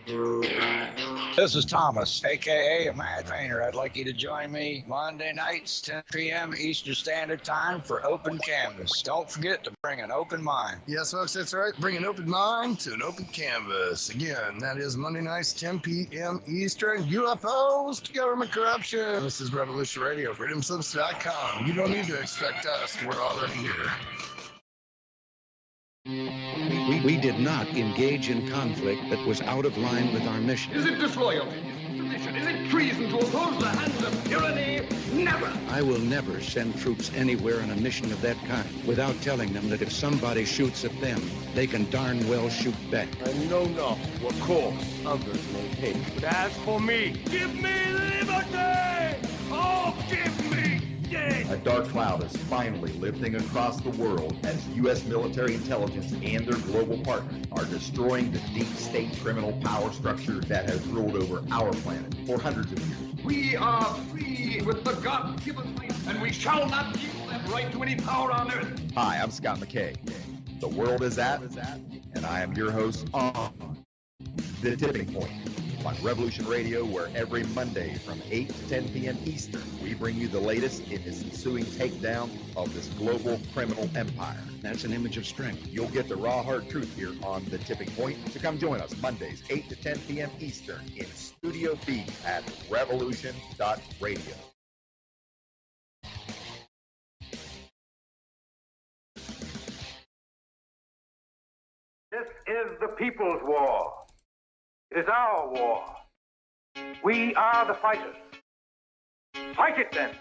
This is Thomas, a.k.a. Mad Painter. I'd like you to join me Monday nights, 10 p.m. Eastern Standard Time for Open Canvas. Don't forget to bring an open mind. Yes, folks, that's right. Bring an open mind to an open canvas. Again, that is Monday nights, 10 p.m. Eastern. UFOs to government corruption. This is Revolution Radio, freedomslips.com. You don't need to expect us. We're already here. We did not engage in conflict that was out of line with our mission. Is it disloyalty? Is it treason to oppose the hands of tyranny? Never! I will never send troops anywhere on a mission of that kind without telling them that if somebody shoots at them, they can darn well shoot back. I know not what course others may take, but as for me, give me liberty! Oh, give me death! A dark cloud is finally lifting across the world as U.S. military intelligence and their global partners are destroying the deep state criminal power structure that has ruled over our planet for hundreds of years. We are free with the God-given right, and we shall not give that right to any power on earth. Hi, I'm Scott McKay. The world is at, and I am your host on The Tipping Point on Revolution Radio, where every Monday from 8 to 10 p.m. Eastern, we bring you the latest in this ensuing takedown of this global criminal empire. That's an image of strength. You'll get the raw, hard truth here on The Tipping Point. So come join us Mondays, 8 to 10 p.m. Eastern in Studio B at revolution.radio. This is the people's war. It is our war. We are the fighters. Fight it then.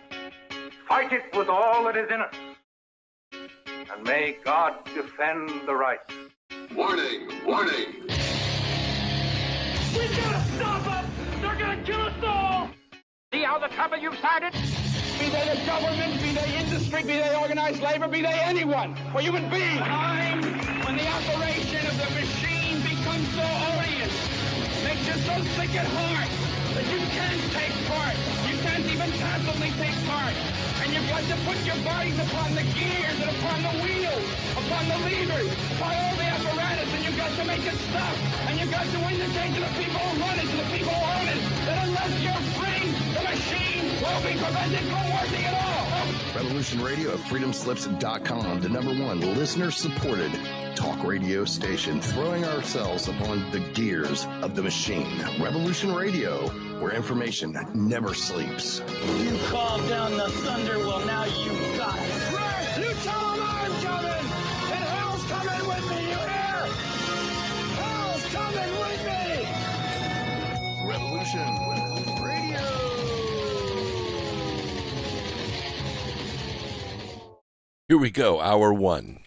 Fight it with all that is in us. And may God defend the right. Warning! Warning! We gotta stop them! They're gonna kill us all! See how the trouble you've started? Be they the government, be they industry, be they organized labor, be they anyone, or human beings. Time when the operation of the machine becomes so odious, makes you so sick at heart that you can't take part. You can't even passively take part. And you've got to put your bodies upon the gears and upon the wheels, upon the levers, upon all the apparatus, and you've got to make it stop. And you've got to indicate to the people who run it, to the people who own it, that unless you're free, the machine will be prevented from working at all. Revolution Radio at freedomslips.com, the #1 listener-supported talk radio station, throwing ourselves upon the gears of the machine. Revolution Radio, where information never sleeps. You called down the thunder, well now you got it. Right, you tell them I'm coming, and hell's coming with me, you hear? Hell's coming with me! Revolution Radio. Here we go, hour one.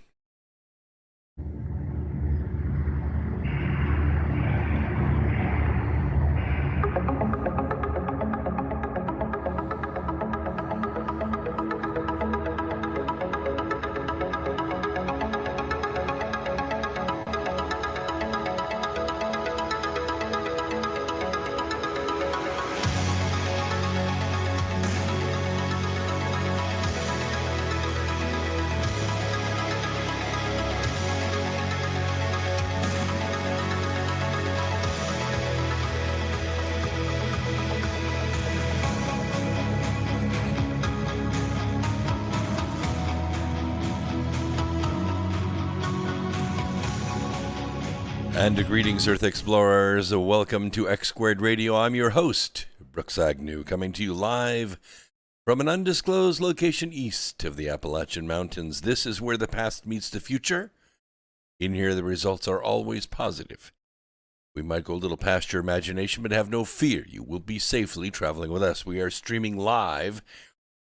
And greetings, Earth Explorers. Welcome to X Squared Radio. I'm your host, Brooks Agnew, coming to you live from an undisclosed location east of the Appalachian Mountains. This is where the past meets the future. In here, the results are always positive. We might go a little past your imagination, but have no fear. You will be safely traveling with us. We are streaming live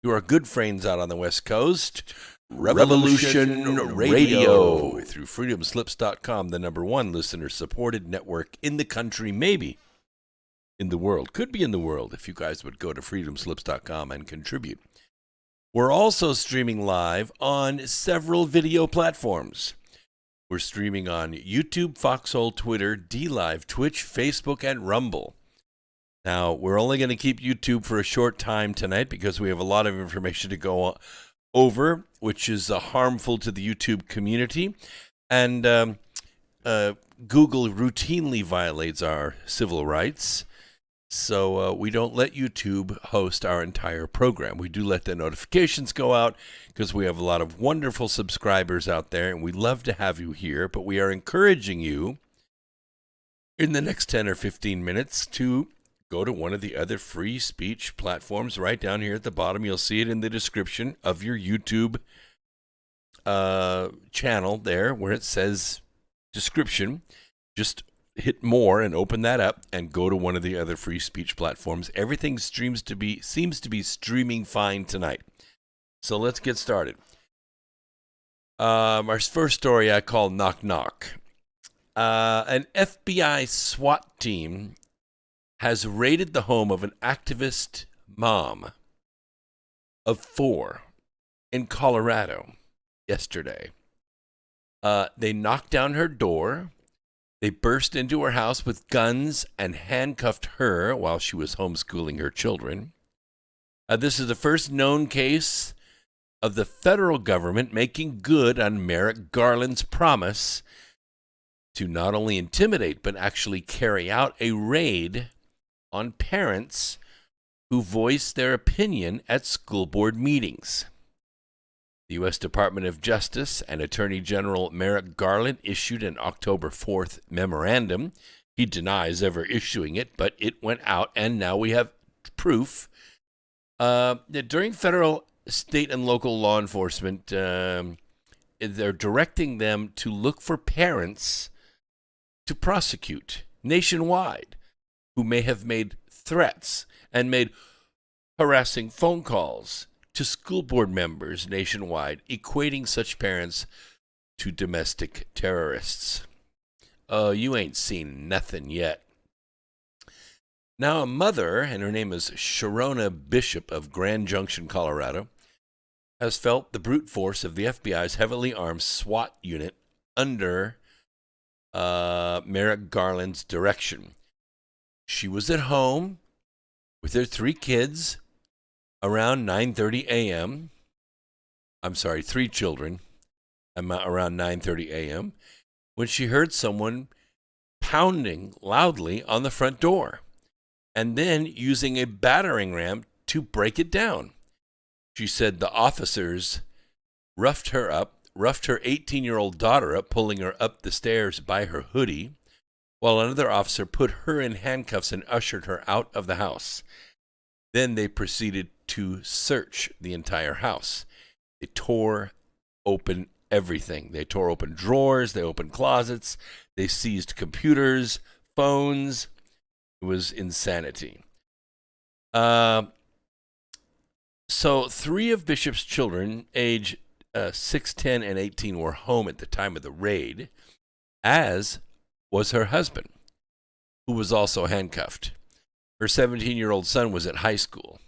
to our good friends out on the West Coast. Revolution Radio through freedomslips.com, the #1 listener-supported network in the country, maybe in the world. Could be in the world if you guys would go to freedomslips.com and contribute. We're also streaming live on several video platforms. We're streaming on YouTube, Foxhole, Twitter, DLive, Twitch, Facebook, and Rumble. Now, we're only going to keep YouTube for a short time tonight because we have a lot of information to go over, which is harmful to the YouTube community. And Google routinely violates our civil rights. So we don't let YouTube host our entire program. We do let the notifications go out because we have a lot of wonderful subscribers out there, and we love to have you here. But we are encouraging you in the next 10 or 15 minutes to go to one of the other free speech platforms right down here at the bottom. You'll see it in the description of your YouTube channel there where it says description. Just hit more and open that up and go to one of the other free speech platforms. Everything seems to be streaming fine tonight. So let's get started. Our first story I call Knock Knock. An FBI SWAT team has raided the home of an activist mom of 4 in Colorado yesterday. They knocked down her door. They burst into her house with guns and handcuffed her while she was homeschooling her children. This is the first known case of the federal government making good on Merrick Garland's promise to not only intimidate but actually carry out a raid on parents who voice their opinion at school board meetings. The U.S. Department of Justice and Attorney General Merrick Garland issued an October 4th memorandum. He denies ever issuing it, but it went out, and now we have proof that during federal, state, and local law enforcement, they're directing them to look for parents to prosecute nationwide who may have made threats and made harassing phone calls to school board members nationwide, equating such parents to domestic terrorists. Oh, you ain't seen nothing yet. Now, a mother, and her name is Sharona Bishop of Grand Junction, Colorado, has felt the brute force of the FBI's heavily armed SWAT unit under Merrick Garland's direction. She was at home with her 3 kids around 9:30 a.m. I'm sorry, 3 children around 9:30 a.m. when she heard someone pounding loudly on the front door and then using a battering ram to break it down. She said the officers roughed her 18-year-old daughter up, pulling her up the stairs by her hoodie, while another officer put her in handcuffs and ushered her out of the house. Then they proceeded to search the entire house. They tore open everything. They tore open drawers. They opened closets. They seized computers, phones. It was insanity. So 3 of Bishop's children, age 6, 10, and 18, were home at the time of the raid, as was her husband, who was also handcuffed. Her 17-year-old son was at high school.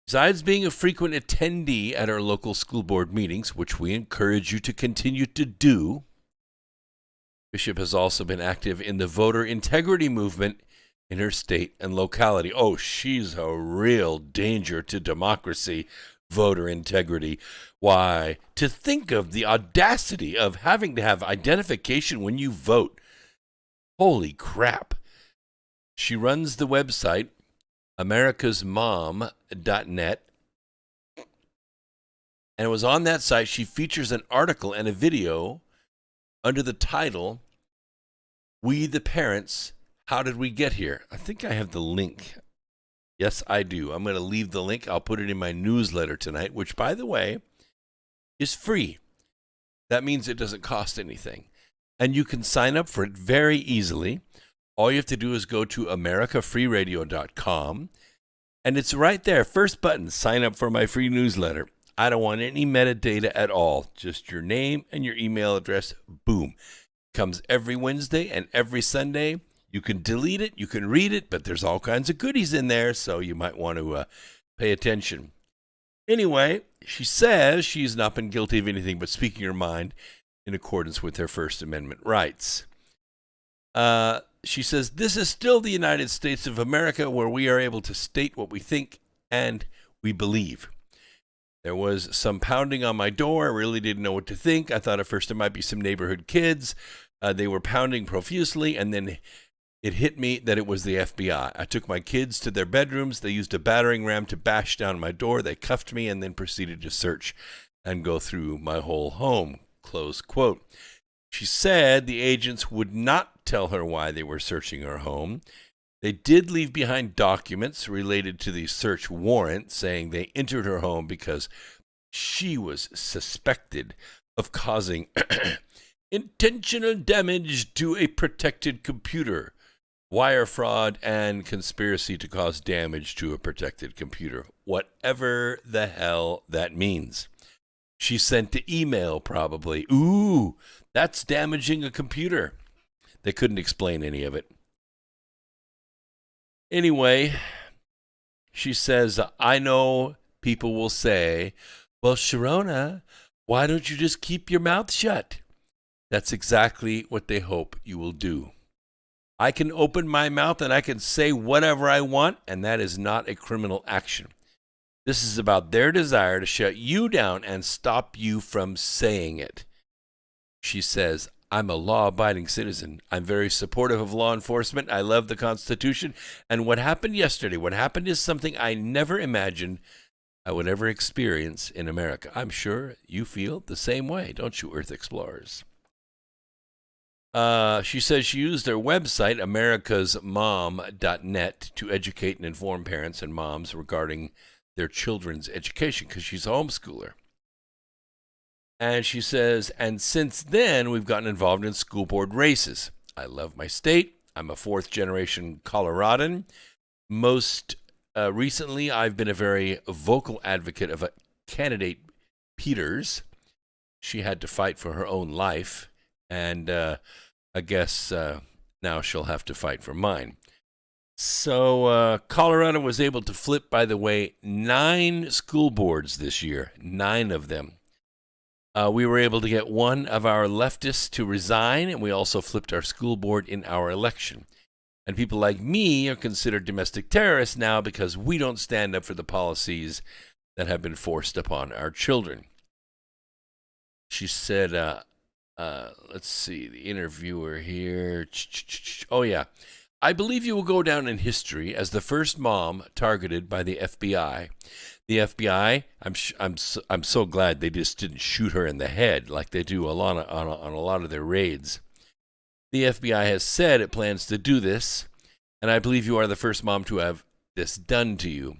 Besides being a frequent attendee at our local school board meetings, which we encourage you to continue to do, Bishop has also been active in the voter integrity movement in her state and locality. Oh, she's a real danger to democracy, voter integrity. Why, to think of the audacity of having to have identification when you vote. Holy crap. She runs the website americasmom.net, and it was on that site she features an article and a video under the title, We the Parents, How Did We Get Here? I think I have the link. Yes, I do. I'm going to leave the link. I'll put it in my newsletter tonight, which, by the way, is free. That means it doesn't cost anything. And you can sign up for it very easily. All you have to do is go to americafreeradio.com, and it's right there. First button, sign up for my free newsletter. I don't want any metadata at all. Just your name and your email address. Boom. Comes every Wednesday and every Sunday. You can delete it, you can read it, but there's all kinds of goodies in there, so you might want to pay attention. Anyway, she says she's not been guilty of anything but speaking her mind in accordance with her First Amendment rights. She says, this is still the United States of America where we are able to state what we think and we believe. There was some pounding on my door. I really didn't know what to think. I thought at first it might be some neighborhood kids, They were pounding profusely, and then it hit me that it was the FBI. I took my kids to their bedrooms. They used a battering ram to bash down my door. They cuffed me and then proceeded to search and go through my whole home. Close quote. She said the agents would not tell her why they were searching her home. They did leave behind documents related to the search warrant saying they entered her home because she was suspected of causing intentional damage to a protected computer, wire fraud, and conspiracy to cause damage to a protected computer, whatever the hell that means. She sent the email, probably. Ooh, that's damaging a computer. They couldn't explain any of it. Anyway, she says, I know people will say, well, Sharona, why don't you just keep your mouth shut? That's exactly what they hope you will do. I can open my mouth and I can say whatever I want, and that is not a criminal action. This is about their desire to shut you down and stop you from saying it. She says, I'm a law-abiding citizen. I'm very supportive of law enforcement. I love the Constitution. And what happened yesterday, what happened is something I never imagined I would ever experience in America. I'm sure you feel the same way, don't you, Earth Explorers? She says she used their website, americasmom.net, to educate and inform parents and moms regarding their children's education because she's a homeschooler. And she says, and since then, we've gotten involved in school board races. I love my state. I'm a fourth-generation Coloradan. Most recently, I've been a very vocal advocate of a candidate, Peters. She had to fight for her own life, and I guess now she'll have to fight for mine. So Colorado was able to flip, by the way, 9 school boards this year, 9 of them. We were able to get one of our leftists to resign, and we also flipped our school board in our election. And people like me are considered domestic terrorists now because we don't stand up for the policies that have been forced upon our children. She said, let's see, the interviewer here. Oh, yeah. I believe you will go down in history as the first mom targeted by the FBI. The FBI, I'm so glad they just didn't shoot her in the head like they do on a lot of their raids. The FBI has said it plans to do this, and I believe you are the first mom to have this done to you.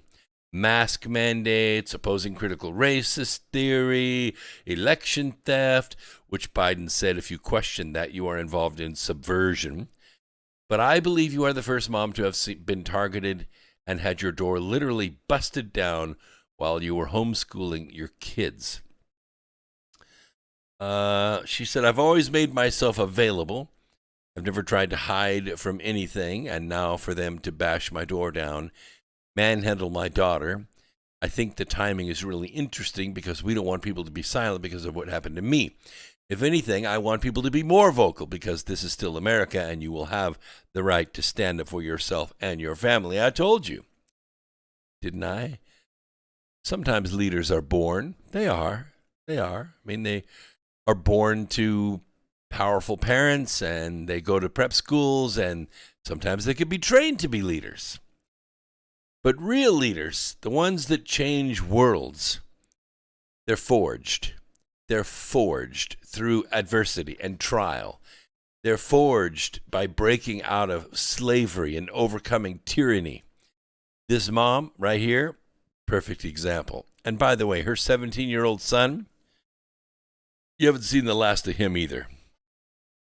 Mask mandates, opposing critical racist theory, election theft, which Biden said if you question that, you are involved in subversion. But I believe you are the first mom to have been targeted and had your door literally busted down while you were homeschooling your kids. She said, I've always made myself available. I've never tried to hide from anything, and now for them to bash my door down, manhandle my daughter, I think the timing is really interesting because we don't want people to be silent because of what happened to me. If anything, I want people to be more vocal because this is still America and you will have the right to stand up for yourself and your family. I told you. Didn't I? Sometimes leaders are born. They are. I mean, they are born to powerful parents and they go to prep schools and sometimes they can be trained to be leaders. But real leaders, the ones that change worlds, they're forged. They're forged through adversity and trial. They're forged by breaking out of slavery and overcoming tyranny. This mom right here, perfect example. And by the way, her 17-year-old son, you haven't seen the last of him either.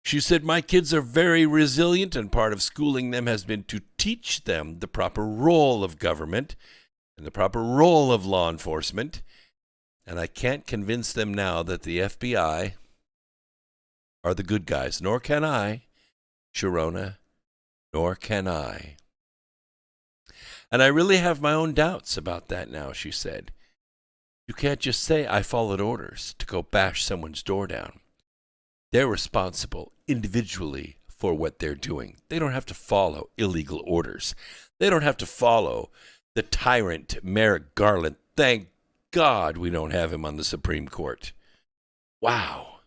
She said, my kids are very resilient, and part of schooling them has been to teach them the proper role of government and the proper role of law enforcement. And I can't convince them now that the FBI are the good guys, nor can I, Sharona, nor can I. And I really have my own doubts about that now, she said. You can't just say I followed orders to go bash someone's door down. They're responsible individually for what they're doing. They don't have to follow illegal orders. They don't have to follow the tyrant Merrick Garland. Thank God we don't have him on the Supreme Court. Wow.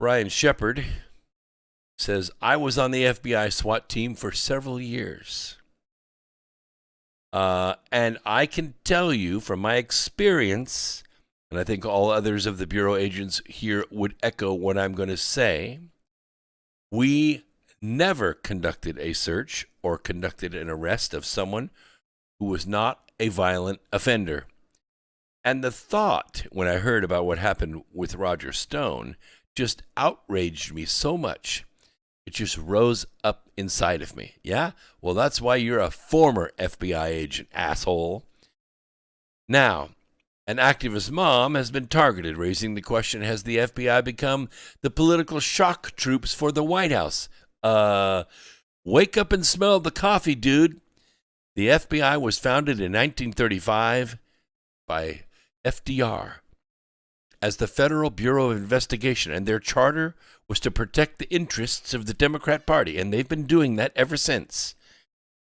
Brian Shepard says, I was on the FBI SWAT team for several years. And I can tell you from my experience, and I think all others of the Bureau agents here would echo what I'm going to say, we never conducted a search or conducted an arrest of someone who was not a violent offender. And the thought, when I heard about what happened with Roger Stone, just outraged me so much. It just rose up inside of me. Yeah? Well, that's why you're a former FBI agent, asshole. Now, an activist mom has been targeted, raising the question, has the FBI become the political shock troops for the White House? Wake up and smell the coffee, dude. The FBI was founded in 1935 by FDR as the Federal Bureau of Investigation, and their charter was to protect the interests of the Democrat Party, and they've been doing that ever since.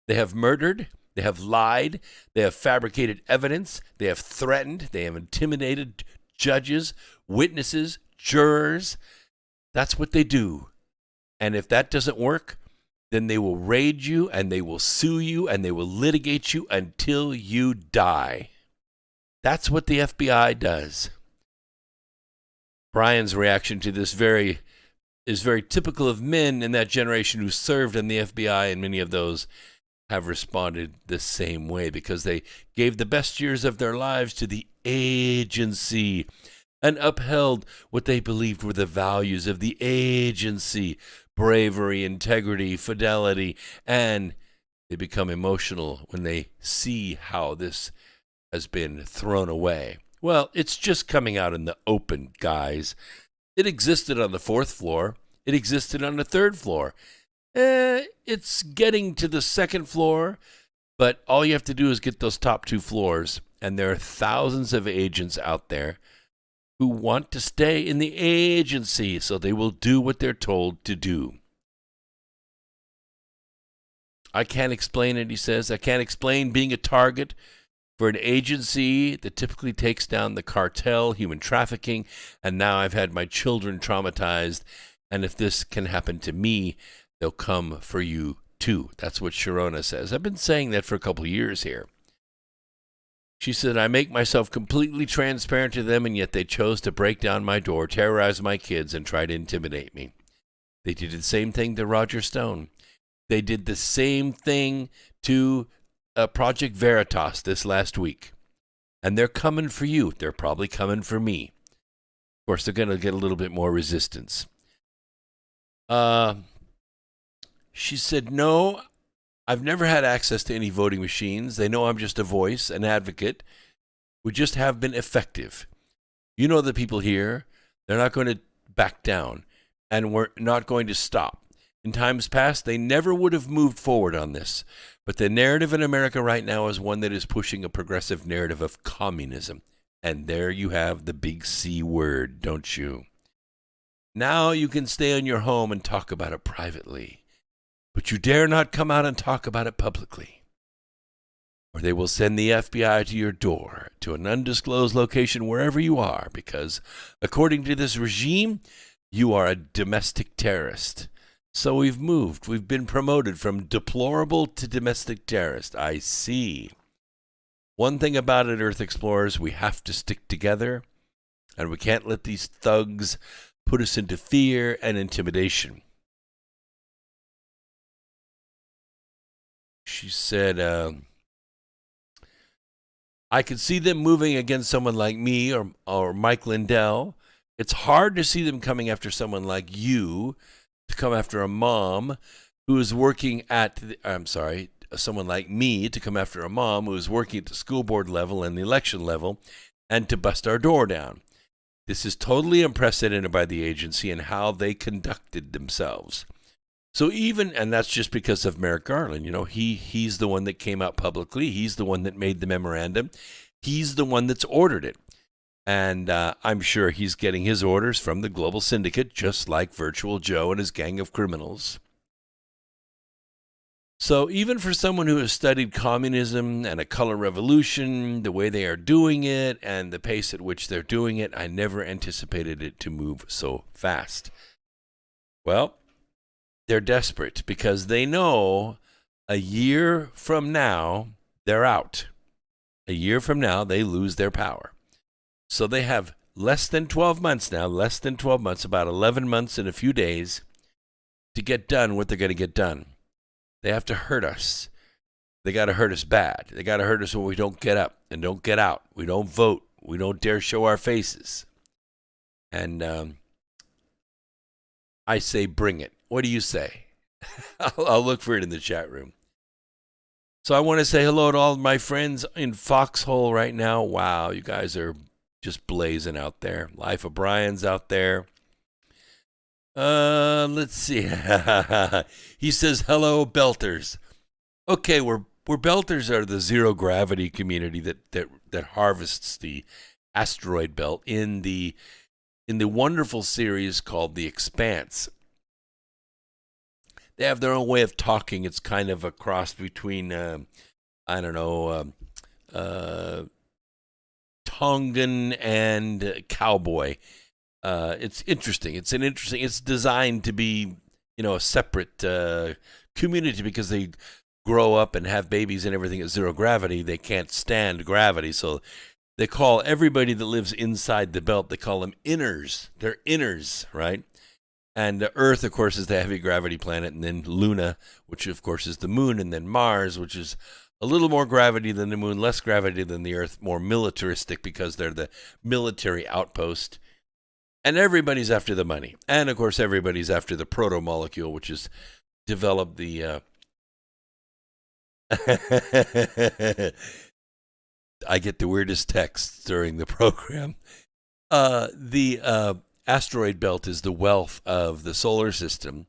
They have murdered, they have lied, they have fabricated evidence, they have threatened, they have intimidated judges, witnesses, jurors. That's what they do. And if that doesn't work, then they will raid you, and they will sue you, and they will litigate you until you die. That's what the FBI does. Brian's reaction to this is very typical of men in that generation who served in the FBI, and many of those have responded the same way because they gave the best years of their lives to the agency and upheld what they believed were the values of the agency: bravery, integrity, fidelity, and they become emotional when they see how this has been thrown away. Well, it's just coming out in the open, guys. It existed on the 4th floor. It existed on the 3rd floor. It's getting to the 2nd floor, but all you have to do is get those top 2 floors, and there are thousands of agents out there who want to stay in the agency, so they will do what they're told to do. I can't explain it, he says. I can't explain being a target for an agency that typically takes down the cartel, human trafficking, and now I've had my children traumatized, and if this can happen to me, they'll come for you too. That's what Sharona says. I've been saying that for a couple of years here. She said, I make myself completely transparent to them, and yet they chose to break down my door, terrorize my kids, and try to intimidate me. They did the same thing to Roger Stone. They did the same thing to Project Veritas this last week. And they're coming for you. They're probably coming for me. Of course, they're going to get a little bit more resistance. She said, no, I've never had access to any voting machines. They know I'm just a voice, an advocate. We just have been effective. You know the people here. They're not going to back down. And we're not going to stop. In times past, they never would have moved forward on this. But the narrative in America right now is one that is pushing a progressive narrative of communism. And there you have the big C word, don't you? Now you can stay in your home and talk about it privately. But you dare not come out and talk about it publicly, or they will send the FBI to your door, to an undisclosed location wherever you are, because according to this regime, you are a domestic terrorist. So we've moved. We've been promoted from deplorable to domestic terrorist. I see. One thing about it, Earth Explorers, we have to stick together, and we can't let these thugs put us into fear and intimidation. She said, I could see them moving against someone like me or Mike Lindell. It's hard to see them coming after someone like you, to come after a mom who is working at, someone like me to come after a mom who is working at the school board level and the election level and to bust our door down. This is totally unprecedented by the agency and how they conducted themselves. So and that's just because of Merrick Garland. You know, he's the one that came out publicly. He's the one that made the memorandum. He's the one that's ordered it. And I'm sure he's getting his orders from the global syndicate, just like Virtual Joe and his gang of criminals. So even for someone who has studied communism and a color revolution, the way they are doing it and the pace at which they're doing it, I never anticipated it to move so fast. Well, they're desperate because they know a year from now, they're out. A year from now, they lose their power. So they have less than 12 months now, about 11 months and a few days to get done what they're going to get done. They have to hurt us. They got to hurt us bad. They got to hurt us when we don't get up and don't get out. We don't vote. We don't dare show our faces. And I say bring it. What do you say? I'll look for it in the chat room. So I want to say hello to all my friends in Foxhole right now. Wow, you guys are just blazing out there. Life of Brian's out there. Let's see. He says, hello, Belters. Okay, we're Belters are the zero gravity community that harvests the asteroid belt in the wonderful series called The Expanse. They have their own way of talking. It's kind of a cross between Tongan and cowboy. It's interesting. It's designed to be, a separate community because they grow up and have babies and everything at zero gravity. They can't stand gravity, so they call everybody that lives inside the belt, they call them inners. They're inners, right? And Earth, of course, is the heavy gravity planet, and then Luna, which of course is the moon, and then Mars, which is a little more gravity than the moon, less gravity than the Earth, more militaristic because they're the military outpost. And everybody's after the money. And, of course, everybody's after the proto-molecule, which has developed the... I get the weirdest texts during the program. The asteroid belt is the wealth of the solar system,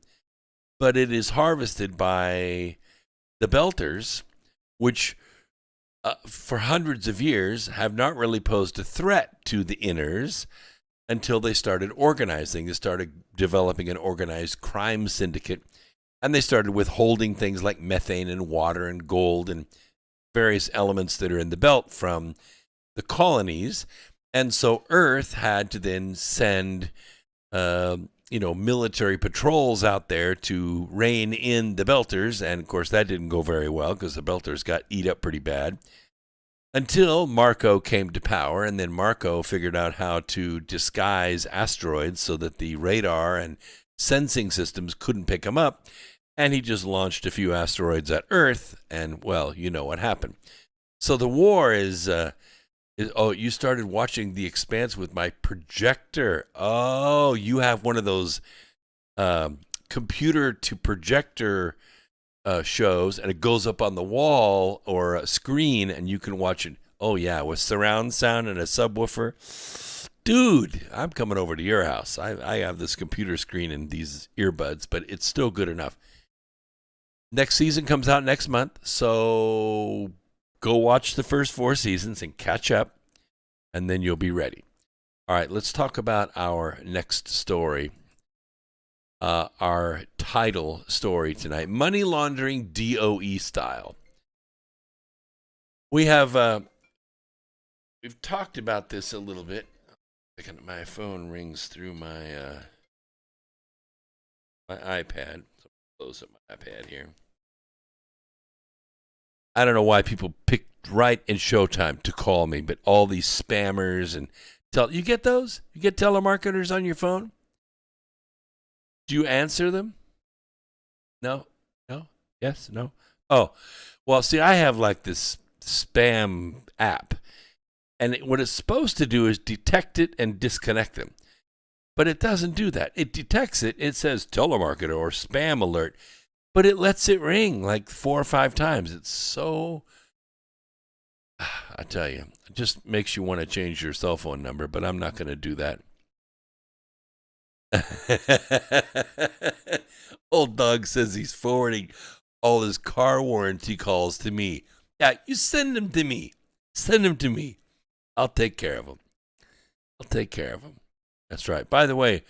but it is harvested by the Belters, which for hundreds of years have not really posed a threat to the inners until they started organizing. They started developing an organized crime syndicate, and they started withholding things like methane and water and gold and various elements that are in the belt from the colonies. And so Earth had to then send, military patrols out there to rein in the Belters. And, of course, that didn't go very well because the Belters got eat up pretty bad until Marco came to power. And then Marco figured out how to disguise asteroids so that the radar and sensing systems couldn't pick them up. And he just launched a few asteroids at Earth. And, well, you know what happened. So the war is you started watching The Expanse with my projector. Oh, you have one of those computer to projector shows, and it goes up on the wall or a screen, and you can watch it. Oh, yeah, with surround sound and a subwoofer. Dude, I'm coming over to your house. I have this computer screen and these earbuds, but it's still good enough. Next season comes out next month, so go watch the first 4 seasons and catch up, and then you'll be ready. All right, let's talk about our next story. Our title story tonight, Money Laundering DOE Style. We've talked about this a little bit. My phone rings through my iPad. So close up my iPad here. I don't know why people picked right in Showtime to call me, but all these spammers and you get those? You get telemarketers on your phone? Do you answer them? No? No? Yes? No? Oh, well, see, I have like this spam app, and what it's supposed to do is detect it and disconnect them. But it doesn't do that. It detects it. It says telemarketer or spam alert, but it lets it ring like 4 or 5 times. It's so, I tell you, it just makes you want to change your cell phone number, but I'm not going to do that. Old Dog says he's forwarding all his car warranty calls to me. Yeah, you send them to me. Send them to me. I'll take care of them. That's right. By the way,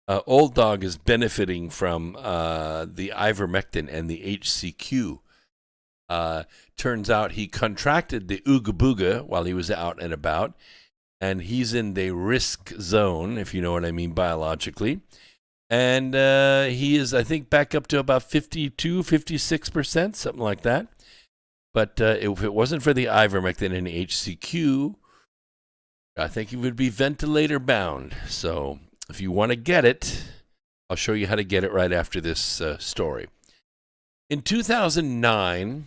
Old Dog is benefiting from the ivermectin and the HCQ. Turns out he contracted the Ooga Booga while he was out and about, and he's in the risk zone, if you know what I mean biologically. And he is, I think, back up to about 52, 56%, something like that. But if it wasn't for the ivermectin and HCQ, I think he would be ventilator bound. So if you want to get it, I'll show you how to get it right after this story. In 2009,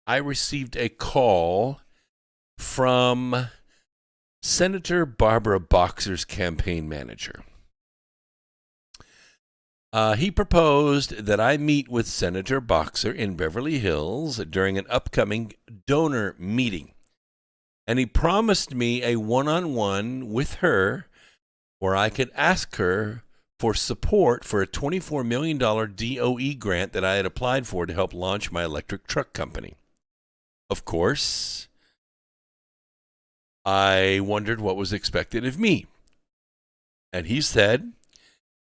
I received a call from Senator Barbara Boxer's campaign manager. He proposed that I meet with Senator Boxer in Beverly Hills during an upcoming donor meeting. And he promised me a one-on-one with her where I could ask her for support for a $24 million DOE grant that I had applied for to help launch my electric truck company. Of course, I wondered what was expected of me. And he said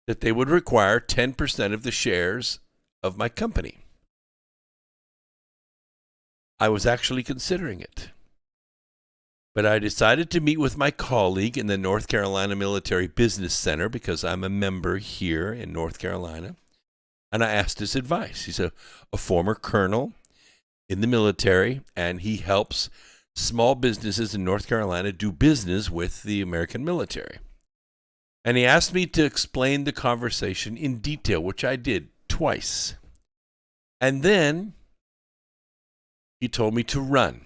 that they would require 10% of the shares of my company. I was actually considering it. But I decided to meet with my colleague in the North Carolina Military Business Center because I'm a member here in North Carolina. And I asked his advice. He's a former colonel in the military, and he helps small businesses in North Carolina do business with the American military. And he asked me to explain the conversation in detail, which I did twice. And then he told me to run.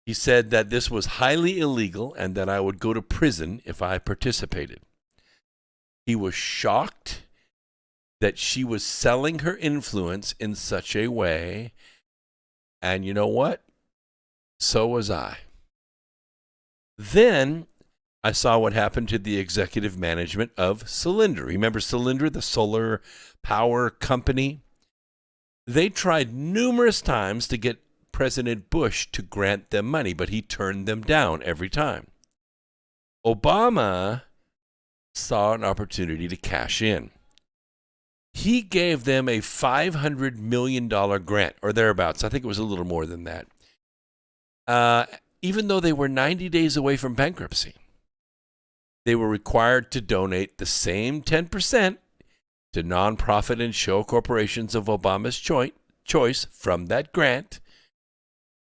He said that this was highly illegal and that I would go to prison if I participated. He was shocked that she was selling her influence in such a way. And you know what? So was I. Then I saw what happened to the executive management of Cylinder. Remember Cylinder, the solar power company? They tried numerous times to get President Bush to grant them money, but he turned them down every time. Obama saw an opportunity to cash in. He gave them a $500 million grant, or thereabouts. I think it was a little more than that. Even though they were 90 days away from bankruptcy. They were required to donate the same 10% to nonprofit and show corporations of Obama's choice from that grant,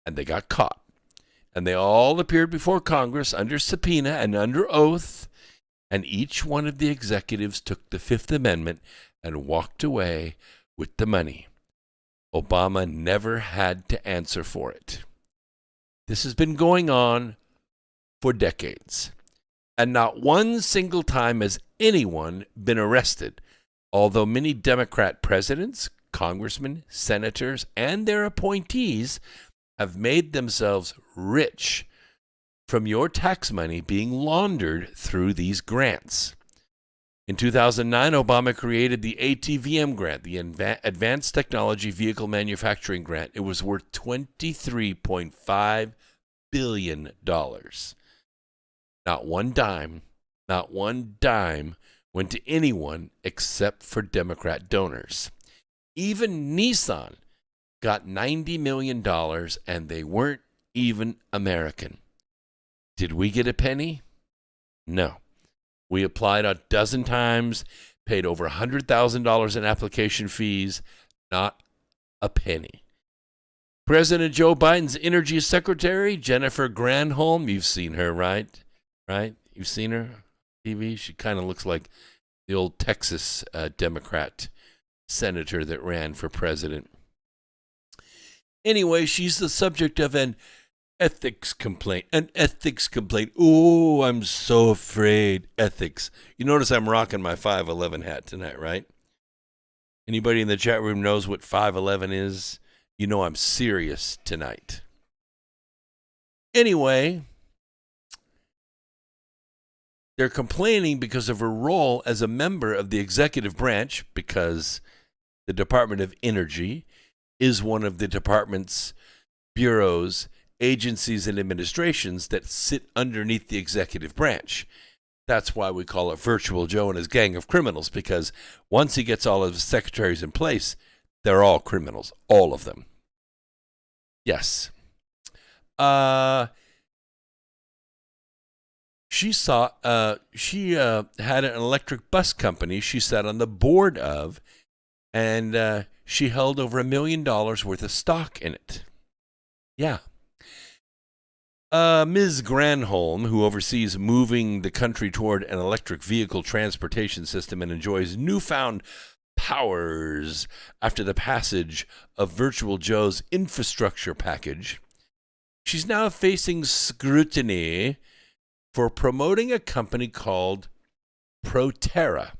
and they got caught. And they all appeared before Congress under subpoena and under oath, and each one of the executives took the Fifth Amendment and walked away with the money. Obama never had to answer for it. This has been going on for decades. And not one single time has anyone been arrested, although many Democrat presidents, congressmen, senators, and their appointees have made themselves rich from your tax money being laundered through these grants. In 2009, Obama created the ATVM grant, the Advanced Technology Vehicle Manufacturing Grant. It was worth $23.5 billion. Not one dime went to anyone except for Democrat donors. Even Nissan got $90 million, and they weren't even American. Did we get a penny? No. We applied a dozen times, paid over $100,000 in application fees, not a penny. President Joe Biden's Energy Secretary, Jennifer Granholm, you've seen her, right? You've seen her on TV? She kind of looks like the old Texas Democrat senator that ran for president. Anyway, she's the subject of an ethics complaint. Oh, I'm so afraid. Ethics. You notice I'm rocking my 5'11" hat tonight, right? Anybody in the chat room knows what 5'11" is? You know I'm serious tonight. Anyway, they're complaining because of her role as a member of the executive branch, because the Department of Energy is one of the department's bureaus, agencies, and administrations that sit underneath the executive branch. That's why we call it Virtual Joe and his gang of criminals, because once he gets all of his secretaries in place, they're all criminals, all of them. she had an electric bus company she sat on the board of, and she held over $1 million worth of stock in it. Yeah. Ms. Granholm, who oversees moving the country toward an electric vehicle transportation system and enjoys newfound powers after the passage of Virtual Joe's infrastructure package, she's now facing scrutiny for promoting a company called Proterra.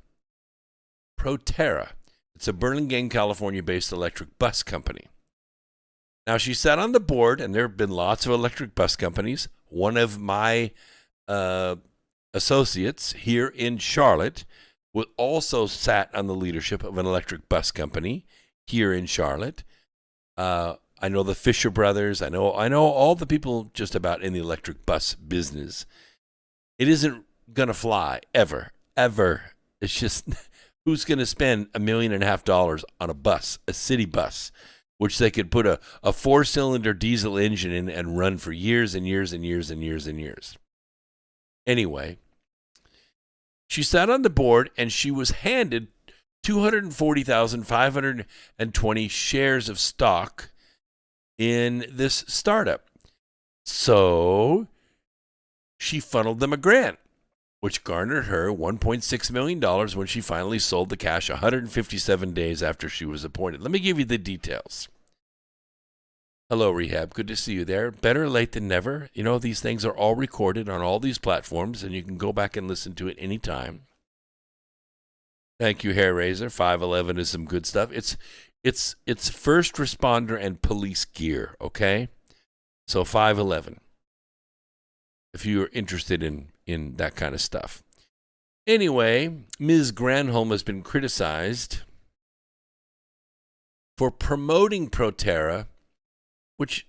Proterra. It's a Burlingame, California-based electric bus company. Now, she sat on the board, and there have been lots of electric bus companies. One of my associates here in Charlotte also sat on the leadership of an electric bus company here in Charlotte. I know the Fisher brothers. I know all the people just about in the electric bus business. It isn't going to fly, ever. It's just, who's going to spend $1.5 million on a bus, a city bus, which they could put a 4-cylinder diesel engine in and run for years and years and years and years and years. Anyway, she sat on the board and she was handed 240,520 shares of stock in this startup. So she funneled them a grant, which garnered her $1.6 million when she finally sold the cash 157 days after she was appointed. Let me give you the details. Hello, Rehab. Good to see you there. Better late than never. You know, these things are all recorded on all these platforms, and you can go back and listen to it anytime. Thank you, Hair Razor. 511 is some good stuff. It's first responder and police gear, okay? So 511. If you're interested in that kind of stuff. Anyway, Ms. Granholm has been criticized for promoting Proterra, which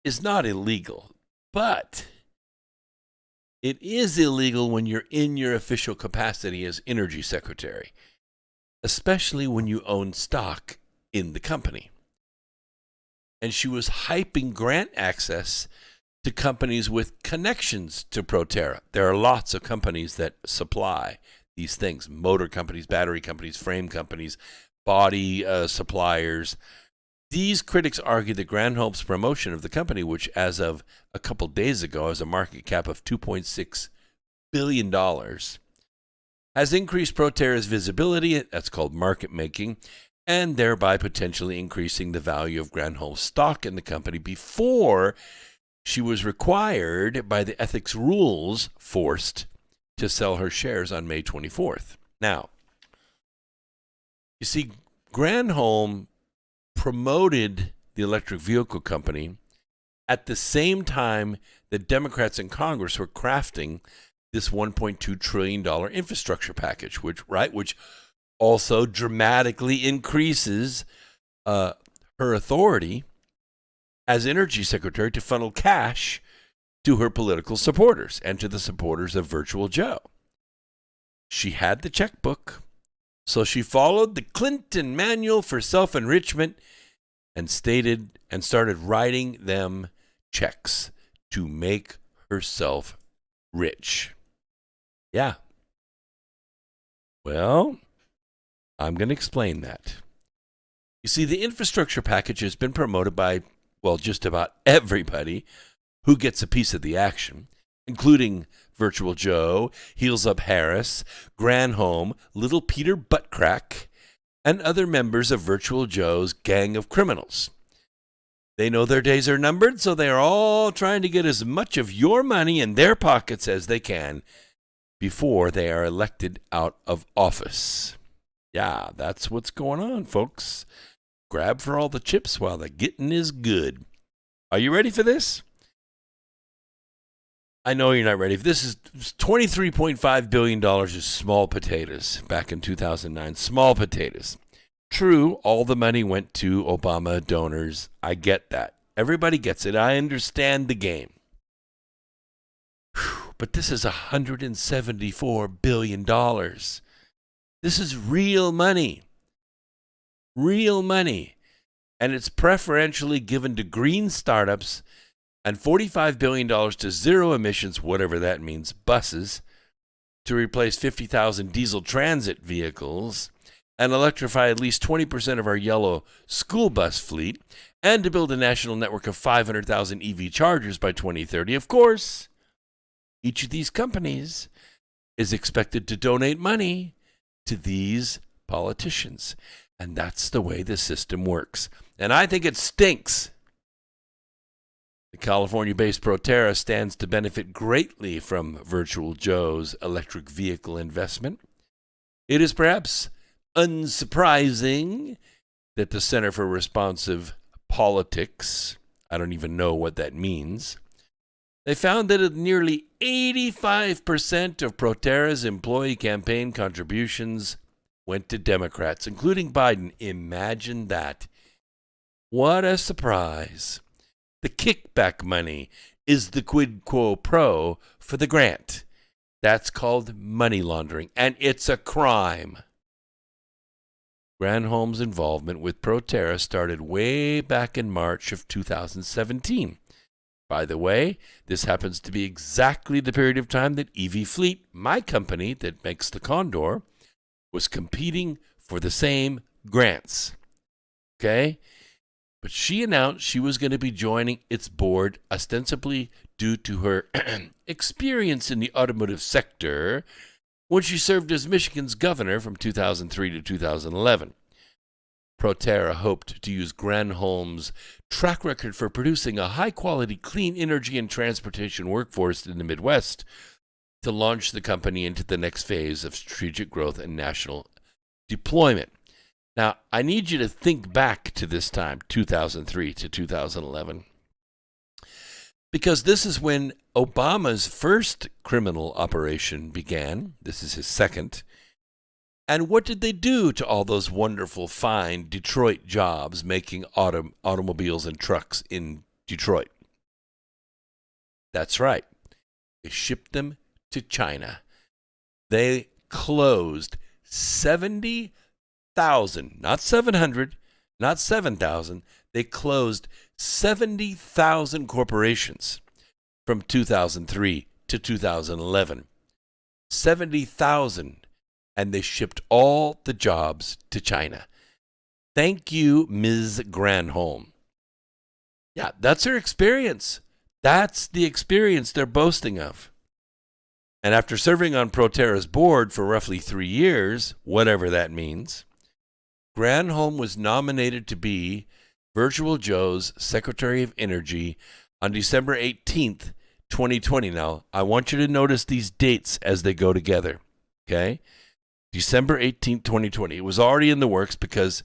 is not illegal, but it is illegal when you're in your official capacity as Energy Secretary, especially when you own stock in the company. And she was hyping grant access to companies with connections to Proterra. There are lots of companies that supply these things: motor companies, battery companies, frame companies, body suppliers. These critics argue that Granholm's promotion of the company, which as of a couple days ago has a market cap of $2.6 billion, has increased Proterra's visibility, that's called market making, and thereby potentially increasing the value of Granholm's stock in the company before she was required by the ethics rules forced to sell her shares on May 24th. Now, you see, Granholm promoted the electric vehicle company at the same time that Democrats in Congress were crafting this $1.2 trillion infrastructure package, which also dramatically increases her authority as Energy Secretary to funnel cash to her political supporters and to the supporters of Virtual Joe. She had the checkbook, so she followed the Clinton manual for self-enrichment and started writing them checks to make herself rich. Yeah. Well, I'm going to explain that. You see, the infrastructure package has been promoted by, well, just about everybody who gets a piece of the action, including Virtual Joe, Heels Up Harris, Granholm, Little Peter Buttcrack, and other members of Virtual Joe's gang of criminals. They know their days are numbered, so they are all trying to get as much of your money in their pockets as they can before they are elected out of office. Yeah, that's what's going on, folks. Grab for all the chips while the getting is good. Are you ready for this? I know you're not ready. This is $23.5 billion is small potatoes back in 2009. Small potatoes. True, all the money went to Obama donors. I get that. Everybody gets it. I understand the game. Whew, but this is $174 billion. This is real money. Real money. And it's preferentially given to green startups and $45 billion to zero emissions, whatever that means, buses, to replace 50,000 diesel transit vehicles and electrify at least 20% of our yellow school bus fleet, and to build a national network of 500,000 EV chargers by 2030. Of course, each of these companies is expected to donate money to these politicians. And that's the way the system works. And I think it stinks. The California-based Proterra stands to benefit greatly from Virtual Joe's electric vehicle investment. It is perhaps unsurprising that the Center for Responsive Politics, I don't even know what that means, they found that nearly 85% of Proterra's employee campaign contributions went to Democrats, including Biden. Imagine that. What a surprise. The kickback money is the quid quo pro for the grant. That's called money laundering, and it's a crime. Granholm's involvement with Proterra started way back in March of 2017. By the way, this happens to be exactly the period of time that EV Fleet, my company that makes the Condor, was competing for the same grants. Okay? But she announced she was going to be joining its board ostensibly due to her experience in the automotive sector when she served as Michigan's governor from 2003 to 2011. Proterra hoped to use Granholm's track record for producing a high-quality clean energy and transportation workforce in the Midwest to launch the company into the next phase of strategic growth and national deployment. Now, I need you to think back to this time, 2003 to 2011, because this is when Obama's first criminal operation began. This is his second. And what did they do to all those wonderful, fine Detroit jobs making automobiles and trucks in Detroit? That's right. They shipped them to China. They closed 70,000, not 700, not 7,000. They closed 70,000 corporations from 2003 to 2011. 70,000. And they shipped all the jobs to China. Thank you, Ms. Granholm. Yeah, that's her experience. That's the experience they're boasting of. And after serving on Proterra's board for roughly 3 years, whatever that means, Granholm was nominated to be Virtual Joe's Secretary of Energy on December 18th, 2020. Now, I want you to notice these dates as they go together, okay? December 18th, 2020. It was already in the works because,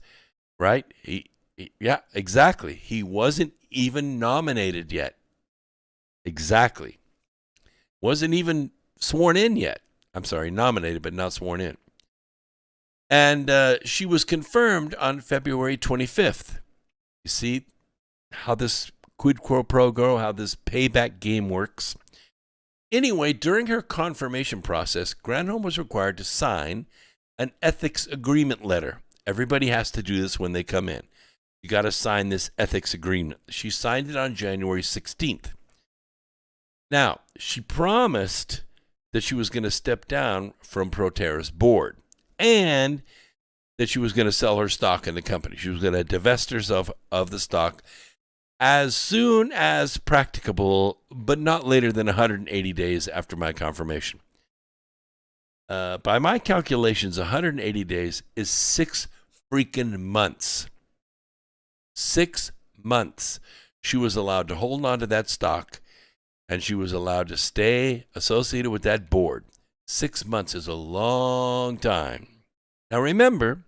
right? Yeah, exactly. He wasn't even nominated yet. Exactly. Wasn't even sworn in yet. I'm sorry, nominated, but not sworn in. And she was confirmed on February 25th. You see how this quid pro quo, how this payback game works? Anyway, during her confirmation process, Granholm was required to sign an ethics agreement letter. Everybody has to do this when they come in. You got to sign this ethics agreement. She signed it on January 16th. Now, she promised that she was going to step down from Proterra's board and that she was going to sell her stock in the company. She was going to divest herself of the stock as soon as practicable, but not later than 180 days after my confirmation. By my calculations, 180 days is 6 freaking months. 6 months. She was allowed to hold on to that stock, and she was allowed to stay associated with that board. 6 months is a long time. Now remember,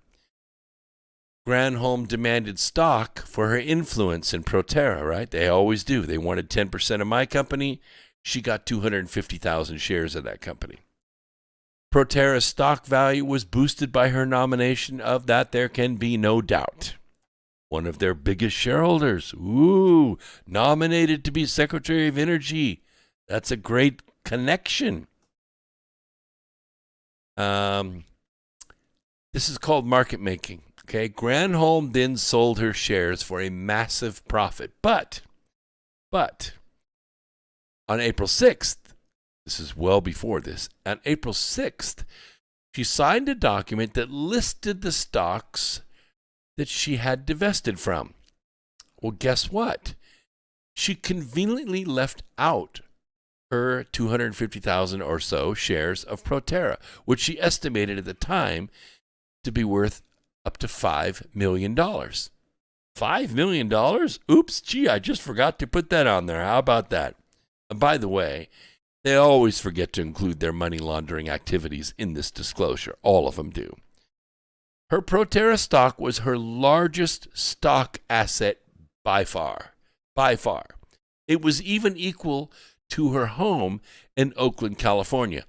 Granholm demanded stock for her influence in Proterra, right? They always do. They wanted 10% of my company. She got 250,000 shares of that company. Proterra's stock value was boosted by her nomination of that, there can be no doubt. One of their biggest shareholders, nominated to be Secretary of Energy. That's a great connection. This is called market making. Okay, Granholm then sold her shares for a massive profit. But On April 6th, this is well before this, on April 6th, she signed a document that listed the stocks that she had divested from. Well, guess what? She conveniently left out her 250,000 or so shares of Proterra, which she estimated at the time to be worth up to $5 million. $5 million? Oops, gee, I just forgot to put that on there. How about that? And by the way, they always forget to include their money laundering activities in this disclosure. All of them do. Her Proterra stock was her largest stock asset by far. By far. It was even equal to her home in Oakland, California.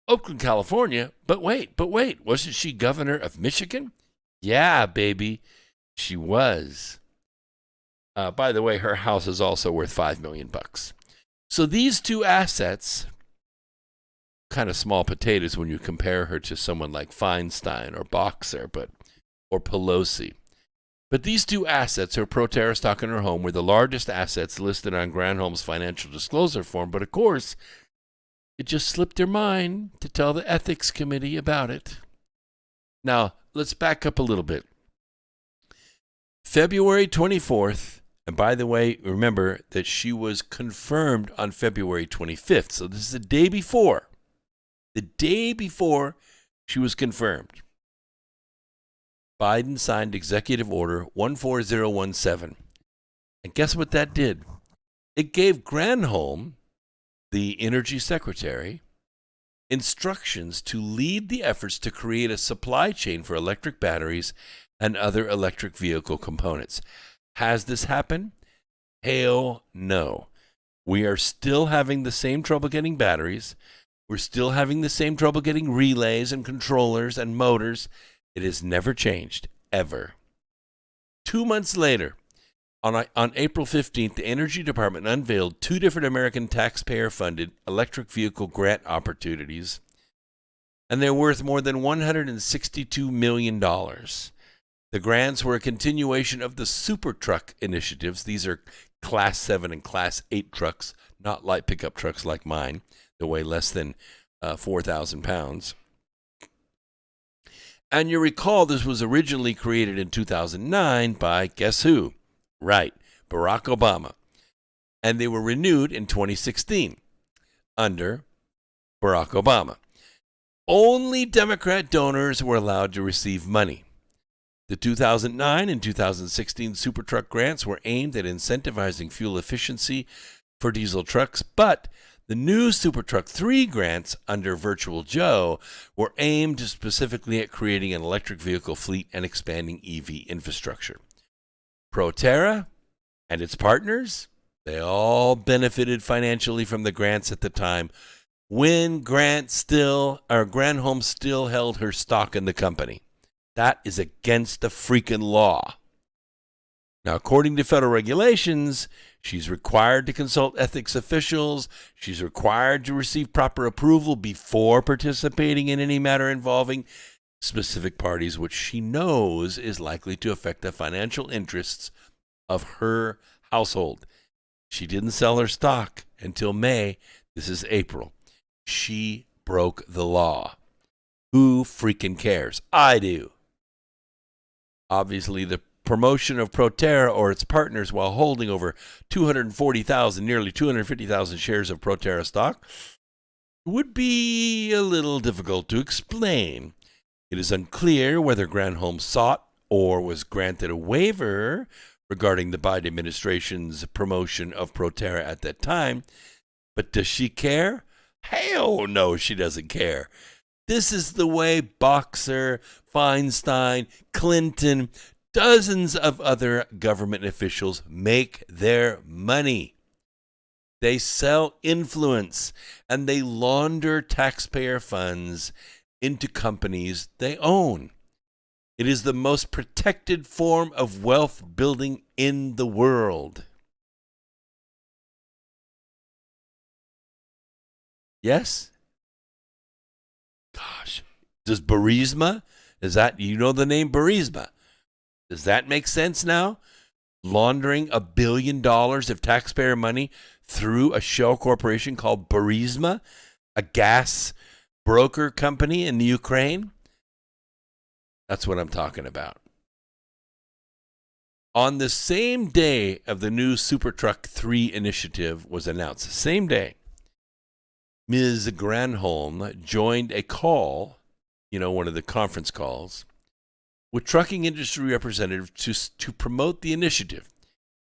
Oakland, California? But wait. Wasn't she governor of Michigan? Yeah, baby. She was. By the way, her house is also worth $5 million. So these two assets, kind of small potatoes when you compare her to someone like Feinstein or Boxer, or Pelosi. But these two assets, her Proterra stock and her home, were the largest assets listed on Granholm's financial disclosure form. But of course, it just slipped her mind to tell the ethics committee about it. Now, let's back up a little bit. February 24th, and by the way, remember that she was confirmed on February 25th. So this is the day before. The day before she was confirmed. Biden signed Executive Order 14017. And guess what that did? It gave Granholm, the Energy Secretary, instructions to lead the efforts to create a supply chain for electric batteries and other electric vehicle components. Has this happened? Hell no. We are still having the same trouble getting batteries. We're still having the same trouble getting relays and controllers and motors. It has never changed, ever. 2 months later, on April 15th, the Energy Department unveiled 2 different American taxpayer-funded electric vehicle grant opportunities, and they're worth more than $162 million. The grants were a continuation of the Super Truck initiatives. These are Class 7 and Class 8 trucks, not light pickup trucks like mine that weigh less than 4,000 pounds. And you recall this was originally created in 2009 by, guess who? Right, Barack Obama. And they were renewed in 2016 under Barack Obama. Only Democrat donors were allowed to receive money. The 2009 and 2016 Super Truck grants were aimed at incentivizing fuel efficiency for diesel trucks, but the new Super Truck 3 grants under Virtual Joe were aimed specifically at creating an electric vehicle fleet and expanding EV infrastructure. Proterra and its partners, they all benefited financially from the grants at the time when Granholm still held her stock in the company. That is against the freaking law. Now, according to federal regulations, she's required to consult ethics officials. She's required to receive proper approval before participating in any matter involving specific parties, which she knows is likely to affect the financial interests of her household. She didn't sell her stock until May. This is April. She broke the law. Who freaking cares? I do. Obviously, the promotion of Proterra or its partners while holding over 240,000, nearly 250,000 shares of Proterra stock would be a little difficult to explain. It is unclear whether Granholm sought or was granted a waiver regarding the Biden administration's promotion of Proterra at that time. But does she care? Hell no, she doesn't care. This is the way Boxer, Feinstein, Clinton, dozens of other government officials make their money. They sell influence and they launder taxpayer funds into companies they own. It is the most protected form of wealth building in the world. Yes? Gosh. Does Burisma, is that, you know the name Burisma? Does that make sense now? laundering $1 billion of taxpayer money through a shell corporation called Burisma, a gas broker company in the Ukraine? That's what I'm talking about. On the same day of the new Supertruck 3 initiative was announced, the same day, Ms. Granholm joined a call, one of the conference calls, with trucking industry representatives to promote the initiative.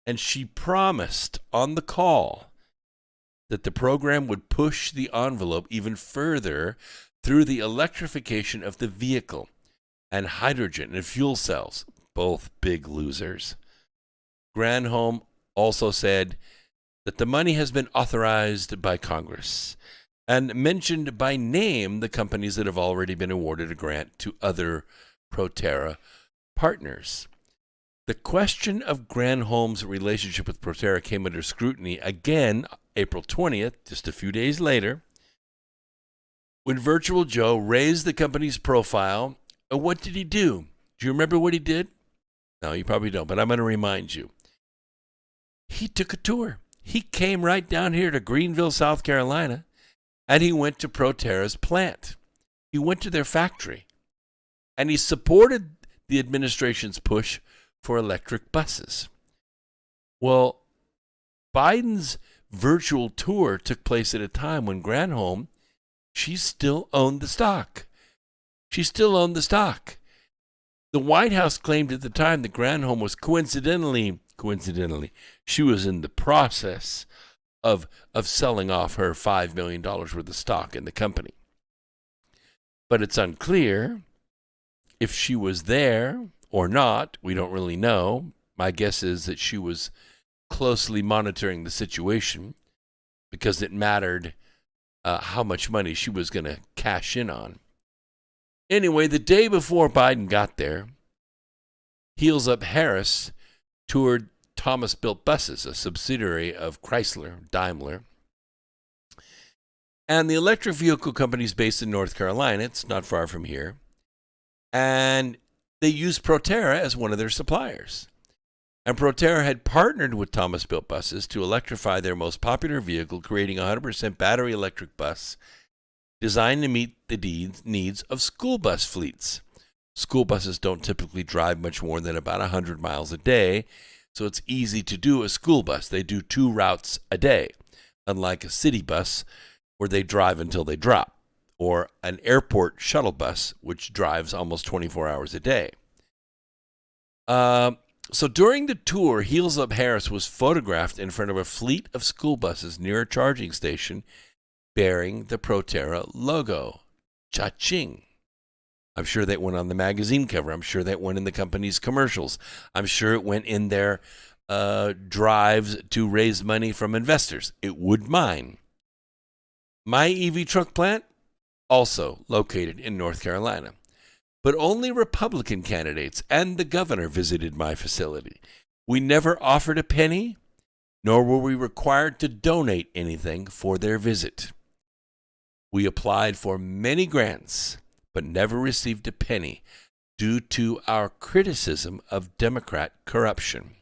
And she promised on the call that the program would push the envelope even further through the electrification of the vehicle and hydrogen and fuel cells, both big losers. Granholm also said that the money has been authorized by Congress and mentioned by name the companies that have already been awarded a grant to other Proterra partners. The question of Granholm's relationship with Proterra came under scrutiny again April 20th, just a few days later, when Virtual Joe raised the company's profile. What did he do? Do you remember what he did? No, you probably don't, but I'm going to remind you. He took a tour. He came right down here to Greenville, South Carolina, and he went to Proterra's plant. He went to their factory, and he supported the administration's push for electric buses. Well, Biden's virtual tour took place at a time when Granholm, she still owned the stock. She still owned the stock. The White House claimed at the time that Granholm was coincidentally, she was in the process of selling off her $5 million worth of stock in the company. But it's unclear if she was there or not. We don't really know. My guess is that she was closely monitoring the situation because it mattered how much money she was going to cash in on. Anyway, the day before Biden got there, Heels Up Harris toured Thomas Built Buses, a subsidiary of Chrysler, Daimler. And the electric vehicle company is based in North Carolina. It's not far from here. And they use Proterra as one of their suppliers. And Proterra had partnered with Thomas Built Buses to electrify their most popular vehicle, creating a 100% battery electric bus designed to meet the needs of school bus fleets. School buses don't typically drive much more than about 100 miles a day, so it's easy to do a school bus. They do 2 routes a day, unlike a city bus where they drive until they drop, or an airport shuttle bus, which drives almost 24 hours a day. So during the tour, Heels Up Harris was photographed in front of a fleet of school buses near a charging station bearing the Proterra logo. Cha-ching. I'm sure that went on the magazine cover. I'm sure that went in the company's commercials. I'm sure it went in their drives to raise money from investors. It would mine. My EV truck plant, also located in North Carolina. But only Republican candidates and the governor visited my facility. We never offered a penny, nor were we required to donate anything for their visit. We applied for many grants, but never received a penny due to our criticism of Democrat corruption.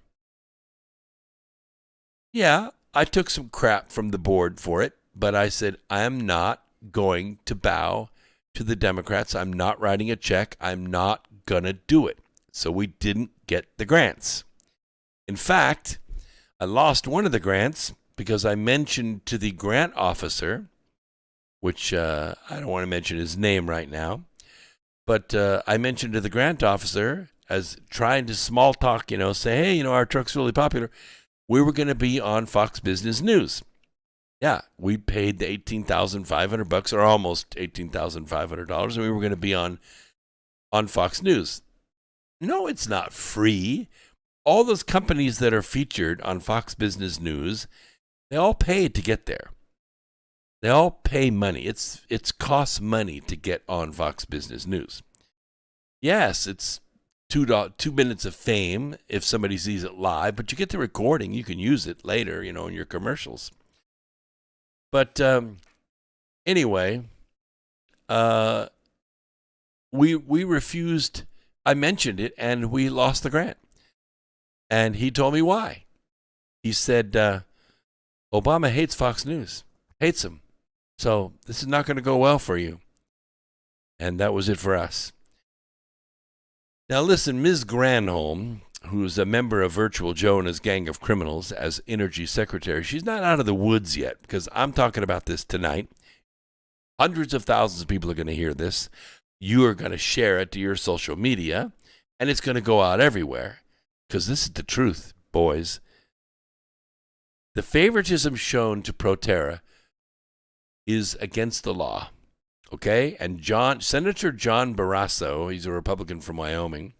Yeah, I took some crap from the board for it, but I said, I am not going to bow to the Democrats. I'm not writing a check. I'm not going to do it. So we didn't get the grants. In fact, I lost one of the grants because I mentioned to the grant officer, which I don't want to mention his name right now, but I mentioned to the grant officer as trying to small talk, say, hey, our truck's really popular. We were going to be on Fox Business News. Yeah, we paid the $18,500 or almost $18,500, and we were going to be on Fox News. No, it's not free. All those companies that are featured on Fox Business News, they all paid to get there. They all pay money. It's costs money to get on Fox Business News. Yes, it's 2 minutes of fame if somebody sees it live, but you get the recording. You can use it later, in your commercials. But anyway, we refused. I mentioned it, and we lost the grant. And he told me why. He said, Obama hates Fox News, hates him. So this is not going to go well for you. And that was it for us. Now listen, Ms. Granholm, who's a member of Virtual Joe and his gang of criminals as Energy Secretary, she's not out of the woods yet, because I'm talking about this tonight. Hundreds of thousands of people are going to hear this. You are going to share it to your social media, and it's going to go out everywhere, because this is the truth, boys. The favoritism shown to Proterra is against the law, okay? And Senator John Barrasso, he's a Republican from Wyoming,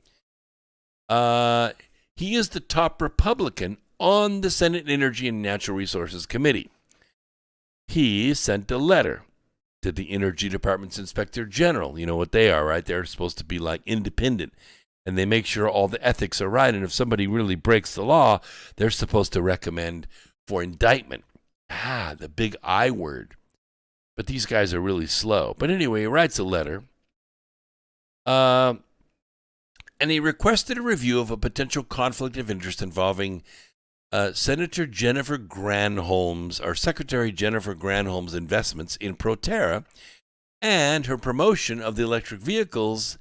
he is the top Republican on the Senate Energy and Natural Resources Committee. He sent a letter to the Energy Department's Inspector General. You know what they are, right? They're supposed to be like independent, and they make sure all the ethics are right. And if somebody really breaks the law, they're supposed to recommend for indictment. The big I word. But these guys are really slow. But anyway, he writes a letter. And he requested a review of a potential conflict of interest involving Senator Jennifer Granholm's, or Secretary Jennifer Granholm's investments in Proterra and her promotion of the electric vehicles,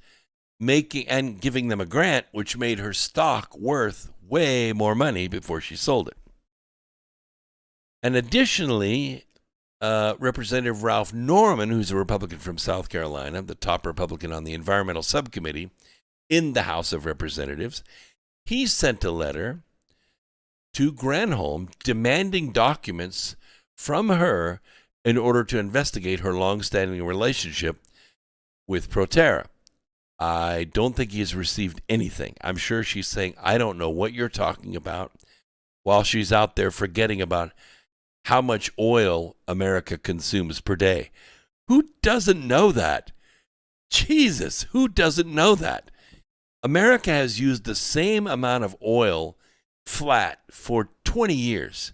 making and giving them a grant, which made her stock worth way more money before she sold it. And additionally, Representative Ralph Norman, who's a Republican from South Carolina, the top Republican on the Environmental Subcommittee in the House of Representatives, he sent a letter to Granholm demanding documents from her in order to investigate her long-standing relationship with Proterra. I don't think he has received anything. I'm sure she's saying, I don't know what you're talking about, while she's out there forgetting about how much oil America consumes per day. Who doesn't know that? Jesus, who doesn't know that? America has used the same amount of oil flat for 20 years.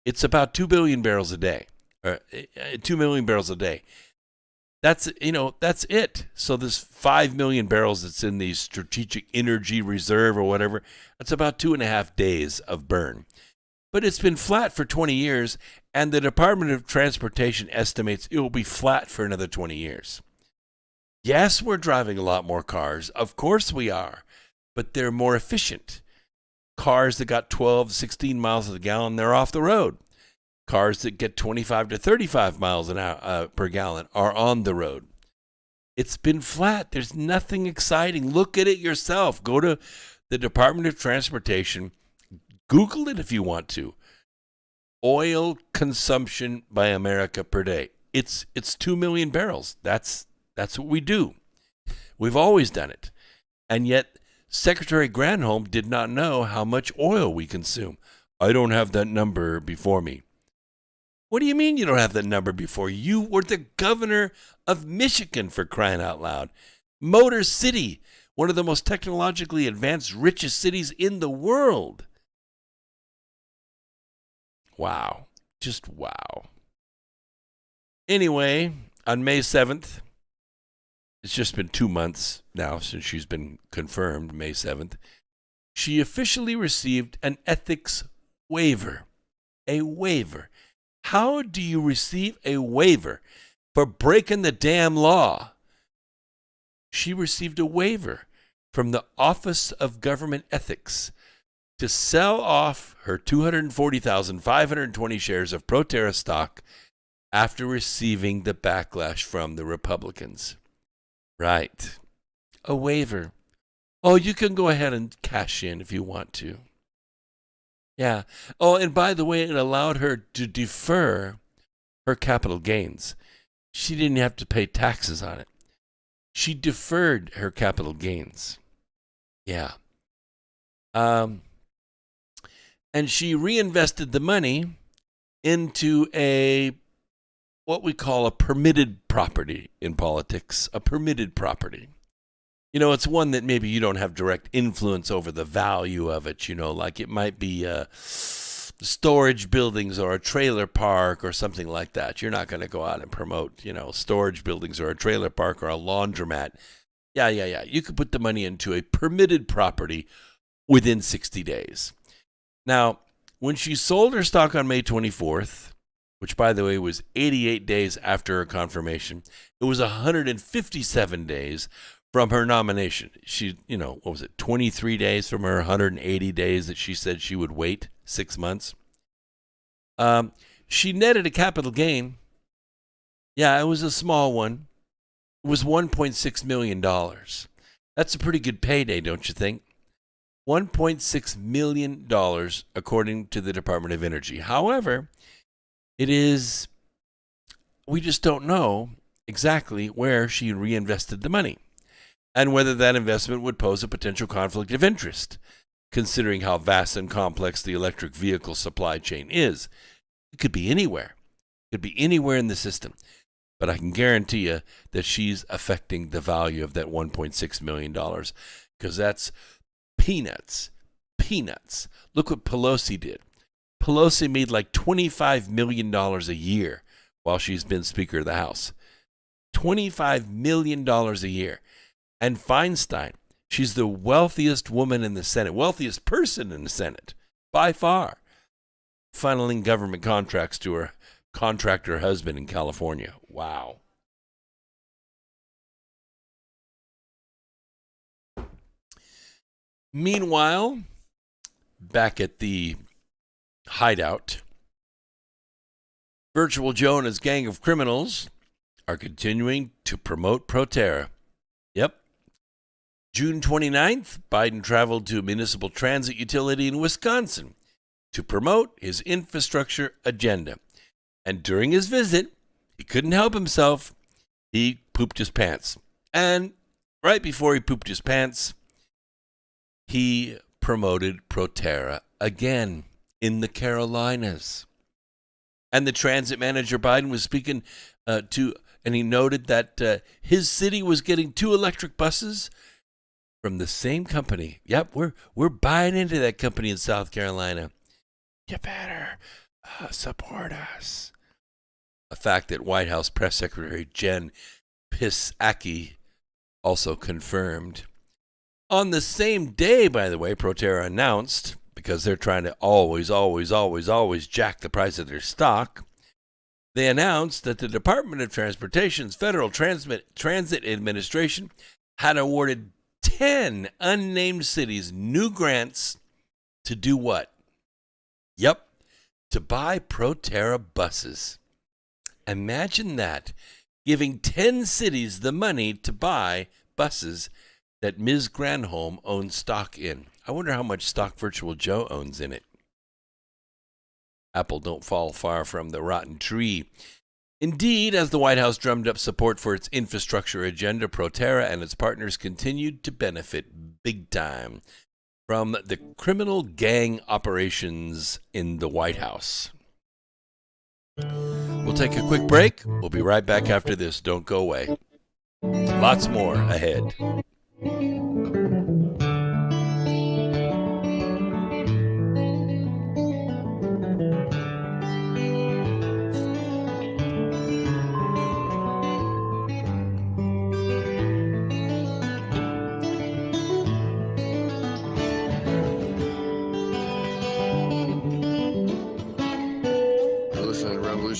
It's about 2 billion barrels a day, or 2 million barrels a day. That's it. So this 5 million barrels that's in the strategic energy reserve or whatever, that's about 2.5 days of burn. But it's been flat for 20 years, and the Department of Transportation estimates it will be flat for another 20 years. Yes, we're driving a lot more cars. Of course we are. But they're more efficient. Cars that got 12, 16 miles a gallon, they're off the road. Cars that get 25 to 35 miles an hour per gallon are on the road. It's been flat. There's nothing exciting. Look at it yourself. Go to the Department of Transportation. Google it if you want to. Oil consumption by America per day. It's 2 million barrels. That's what we do. We've always done it. And yet, Secretary Granholm did not know how much oil we consume. I don't have that number before me. What do you mean you don't have that number before? You were the governor of Michigan, for crying out loud. Motor City, one of the most technologically advanced, richest cities in the world. Wow. Just wow. Anyway, on May 7th, it's just been 2 months now since she's been confirmed, May 7th, she officially received an ethics waiver. A waiver. How do you receive a waiver for breaking the damn law? She received a waiver from the Office of Government Ethics to sell off her 240,520 shares of Proterra stock after receiving the backlash from the Republicans. Right. A waiver. Oh, you can go ahead and cash in if you want to. Yeah. Oh, and by the way, it allowed her to defer her capital gains. She didn't have to pay taxes on it. She deferred her capital gains. Yeah. And she reinvested the money into what we call a permitted property in politics, a permitted property. You know, it's one that maybe you don't have direct influence over the value of it, like it might be storage buildings or a trailer park or something like that. You're not going to go out and promote, storage buildings or a trailer park or a laundromat. Yeah. You could put the money into a permitted property within 60 days. Now, when she sold her stock on May 24th, which, by the way, was 88 days after her confirmation, it was 157 days from her nomination. She, 23 days from her 180 days that she said she would wait, 6 months. She netted a capital gain. Yeah, it was a small one. It was $1.6 million. That's a pretty good payday, don't you think? $1.6 million, according to the Department of Energy. However, we just don't know exactly where she reinvested the money and whether that investment would pose a potential conflict of interest, considering how vast and complex the electric vehicle supply chain is. It could be anywhere. It could be anywhere in the system. But I can guarantee you that she's affecting the value of that $1.6 million, because that's peanuts. Peanuts. Look what Pelosi did. Pelosi made like $25 million a year while she's been Speaker of the House. $25 million a year. And Feinstein, she's the wealthiest woman in the Senate, wealthiest person in the Senate, by far, funneling government contracts to her contractor husband in California. Wow. Meanwhile, back at the hideout, Virtual Joe and his gang of criminals are continuing to promote Proterra. Yep. June 29th, Biden traveled to a municipal transit utility in Wisconsin to promote his infrastructure agenda. And during his visit, he couldn't help himself. He pooped his pants. And right before he pooped his pants, he promoted Proterra again in the Carolinas. And the transit manager Biden was speaking to, and he noted that his city was getting 2 electric buses from the same company. Yep, we're buying into that company in South Carolina. You better support us. A fact that White House Press Secretary Jen Psaki also confirmed. On the same day, by the way, Proterra announced, because they're trying to always jack the price of their stock, they announced that the Department of Transportation's Federal Transit Administration had awarded 10 unnamed cities new grants to do what? Yep, to buy Proterra buses. Imagine that, giving 10 cities the money to buy buses that Ms. Granholm owns stock in. I wonder how much stock Virtual Joe owns in it. Apple don't fall far from the rotten tree. Indeed, as the White House drummed up support for its infrastructure agenda, Proterra and its partners continued to benefit big time from the criminal gang operations in the White House. We'll take a quick break. We'll be right back after this. Don't go away. Lots more ahead.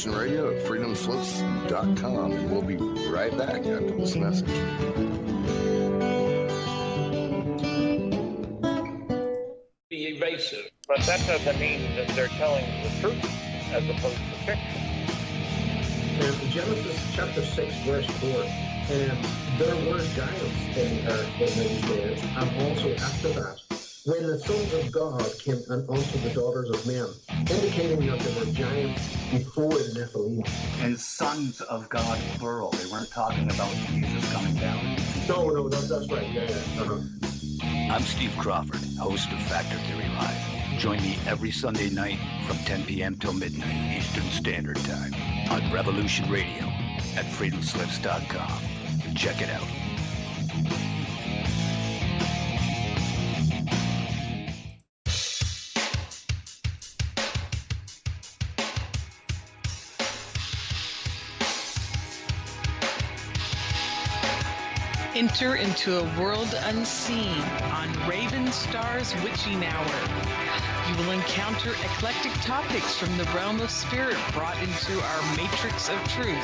Radio at freedomslips.com, and we'll be right back after this message. Be evasive, but that doesn't mean that they're telling the truth as opposed to fiction. And Genesis chapter 6, verse 4, and there were giants in those days, and also after that, when the sons of God came unto the daughters of men, indicating that there were giants before the Nephilim. And sons of God, plural. They weren't talking about Jesus coming down. No, that's right. Yeah. Uh-huh. I'm Steve Crawford, host of Factor Theory Live. Join me every Sunday night from 10 p.m. till midnight Eastern Standard Time on Revolution Radio at freedomslips.com. Check it out. Enter into a world unseen on Raven Star's Witching Hour. You will encounter eclectic topics from the realm of spirit brought into our matrix of truth.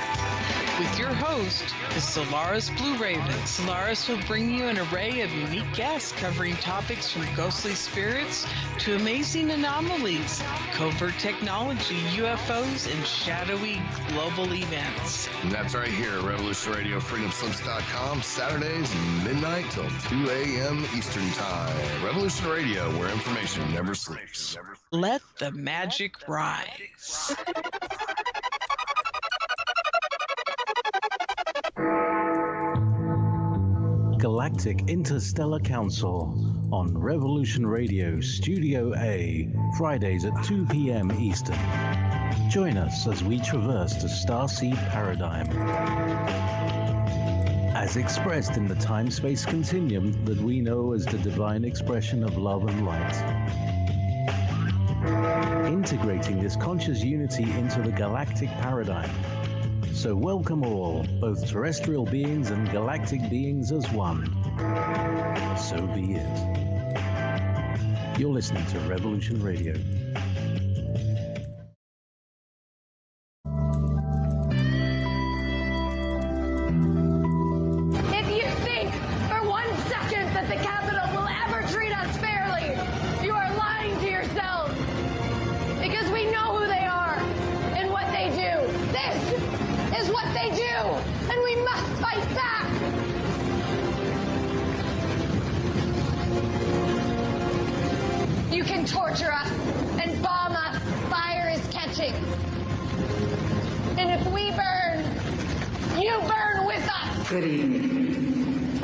With your host, the Solaris Blue Raven. Solaris will bring you an array of unique guests covering topics from ghostly spirits to amazing anomalies, covert technology, UFOs, and shadowy global events. And that's right here at Revolution Radio, freedomslips.com, Saturdays, midnight till 2 a.m. Eastern Time. Revolution Radio, where information never sleeps. Let the magic rise. Galactic Interstellar Council on Revolution Radio Studio A, Fridays at 2 p.m. Eastern. Join us as we traverse the starseed paradigm, as expressed in the time-space continuum that we know as the divine expression of love and light. Integrating this conscious unity into the galactic paradigm. So welcome all, both terrestrial beings and galactic beings as one. So be it. You're listening to Revolution Radio. If you think for 1 second that the Capitol will ever treat us fairly, you are lying to yourselves. Because we know who they are and what they do. This is what they do, and we must fight back. You can torture us and bomb us. Fire is catching. And if we burn, you burn with us. Good evening.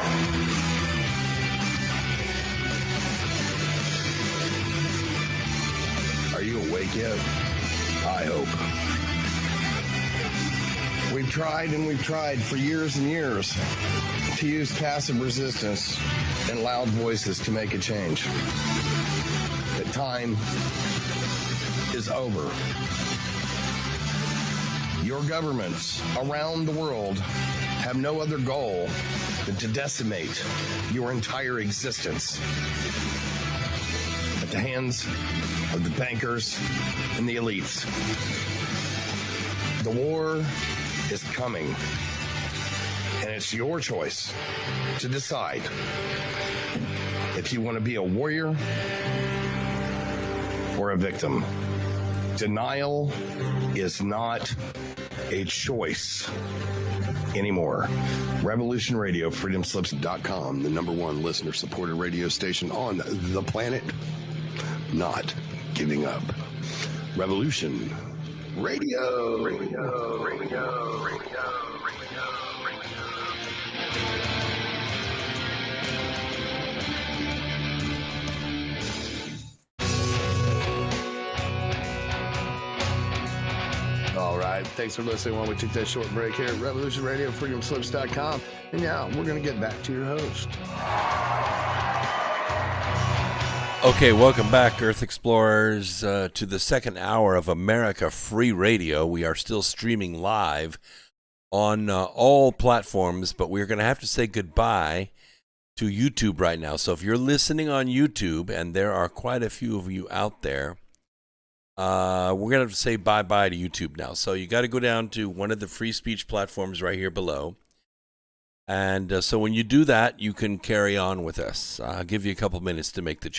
Are you awake yet? I hope. We've tried and we've tried for years and years to use passive resistance and loud voices to make a change. The time is over. Your governments around the world have no other goal than to decimate your entire existence at the hands of the bankers and the elites. The war is coming, and it's your choice to decide if you want to be a warrior or a victim. Denial is not a choice anymore. Revolution Radio, freedomslips.com, the #1 listener-supported radio station on the planet. Not giving up. Revolution Radio. All right. Thanks for listening while we took that short break here at Revolution Radio, freedomslips.com. And now we're going to get back to your host. Okay, welcome back, Earth Explorers, to the second hour of America Free Radio. We are still streaming live on all platforms, but we're going to have to say goodbye to YouTube right now. So if you're listening on YouTube, and there are quite a few of you out there, we're going to have to say bye-bye to YouTube now. So you got to go down to one of the free speech platforms right here below. And so when you do that, you can carry on with us. I'll give you a couple minutes to make the change.